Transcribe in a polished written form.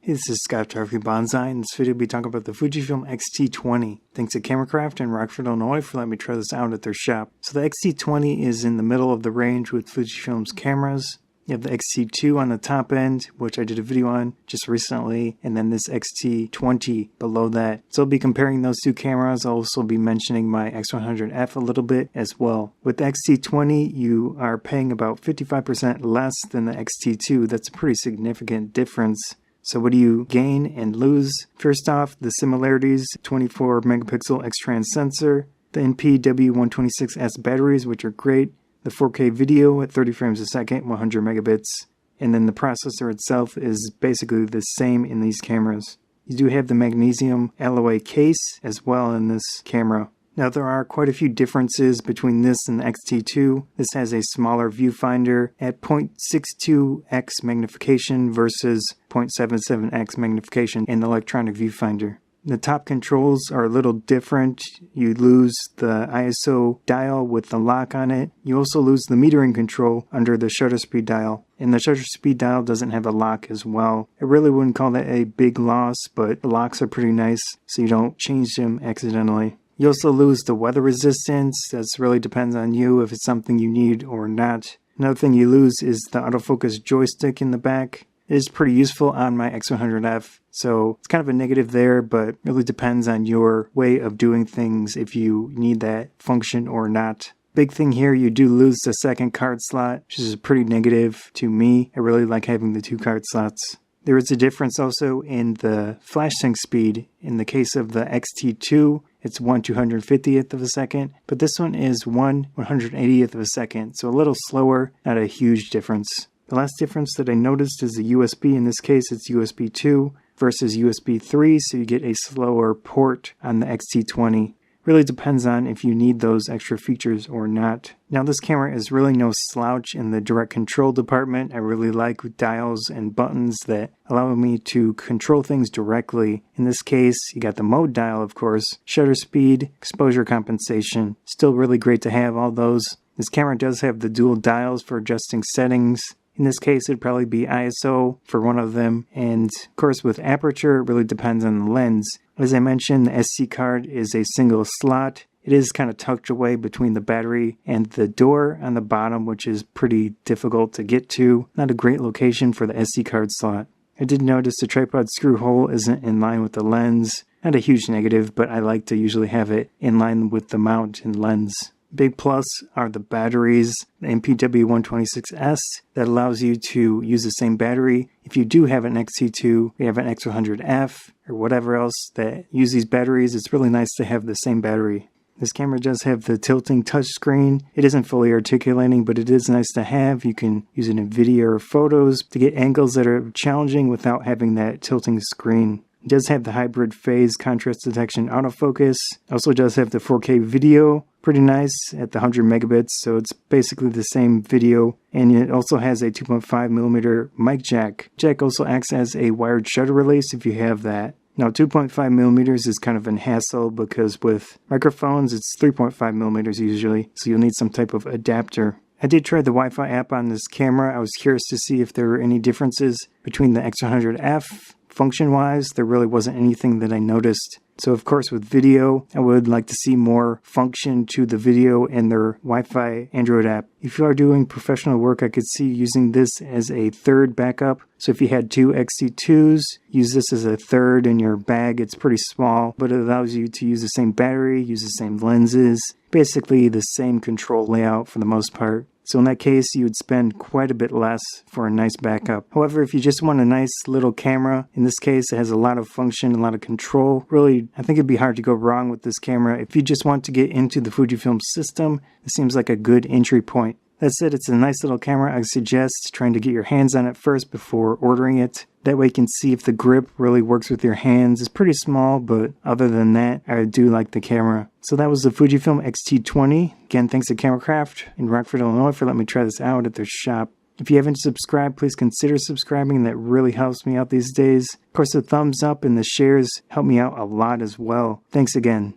Hey, this is Scott Tarvey Banzai. In this video, we'll be talking about the Fujifilm X-T20. Thanks to Cameracraft in Rockford, Illinois for letting me try this out at their shop. So the X-T20 is in the middle of the range with Fujifilm's cameras. You have the X-T2 on the top end, which I did a video on just recently, and then this X-T20 below that. So I'll be comparing those two cameras. I'll also be mentioning my X100F a little bit as well. With the X-T20, you are paying about 55% less than the X-T2. That's a pretty significant difference. So what do you gain and lose? First off, the similarities: 24 megapixel X-Trans sensor, the NP-W126S batteries, which are great, the 4K video at 30 frames a second, 100 megabits, and then the processor itself is basically the same in these cameras. You do have the magnesium alloy case as well in this camera. Now there are quite a few differences between this and the X-T2. This has a smaller viewfinder at 0.62x magnification versus 0.77x magnification in the electronic viewfinder. The top controls are a little different. You lose the ISO dial with the lock on it. You also lose the metering control under the shutter speed dial. And the shutter speed dial doesn't have a lock as well. I really wouldn't call that a big loss, but the locks are pretty nice so you don't change them accidentally. You also lose the weather resistance. That really depends on you if it's something you need or not. Another thing you lose is the autofocus joystick in the back. It is pretty useful on my X100F, so it's kind of a negative there, but really depends on your way of doing things if you need that function or not. Big thing here, you do lose the second card slot, which is pretty negative to me. I really like having the two card slots. There is a difference also in the flash sync speed. In the case of the X-T2, it's 1/250th of a second, but this one is 1/180th of a second, so a little slower, not a huge difference. The last difference that I noticed is the USB. In this case, it's USB 2 versus USB 3, so you get a slower port on the X-T20. Really depends on if you need those extra features or not. Now this camera is really no slouch in the direct control department. I really like dials and buttons that allow me to control things directly. In this case, you got the mode dial, of course, shutter speed, exposure compensation. Still really great to have all those. This camera does have the dual dials for adjusting settings. In this case, it'd probably be ISO for one of them, and of course with aperture, it really depends on the lens. As I mentioned, the SD card is a single slot. It is kind of tucked away between the battery and the door on the bottom, which is pretty difficult to get to. Not a great location for the SD card slot. I did notice the tripod screw hole isn't in line with the lens. Not a huge negative, but I like to usually have it in line with the mount and lens. Big plus are the batteries, the NP-W126S that allows you to use the same battery. If you do have an X-T2, you have an X100F or whatever else that use these batteries, it's really nice to have the same battery. This camera does have the tilting touchscreen. It isn't fully articulating, but it is nice to have. You can use it in video or photos to get angles that are challenging without having that tilting screen. It does have the hybrid phase contrast detection autofocus. Also does have the 4K video. Pretty nice at the 100 megabits, so it's basically the same video. And it also has a 2.5mm mic jack. Jack also acts as a wired shutter release if you have that. Now 2.5mm is kind of a hassle because with microphones it's 3.5mm usually, so you'll need some type of adapter. I did try the Wi-Fi app on this camera. I was curious to see if there were any differences between the X100F. Function-wise, there really wasn't anything that I noticed. So of course with video, I would like to see more function to the video in their Wi-Fi Android app. If you are doing professional work, I could see using this as a third backup. So if you had two X-T2s, use this as a third in your bag. It's pretty small, but it allows you to use the same battery, use the same lenses, basically the same control layout for the most part. So in that case, you would spend quite a bit less for a nice backup. However, if you just want a nice little camera, in this case, it has a lot of function, a lot of control. Really, I think it'd be hard to go wrong with this camera. If you just want to get into the Fujifilm system, it seems like a good entry point. That said, it's a nice little camera. I suggest trying to get your hands on it first before ordering it. That way you can see if the grip really works with your hands. It's pretty small, but other than that, I do like the camera. So that was the Fujifilm X-T20. Again, thanks to Cameracraft in Rockford, Illinois for letting me try this out at their shop. If you haven't subscribed, please consider subscribing. That really helps me out these days. Of course, the thumbs up and the shares help me out a lot as well. Thanks again.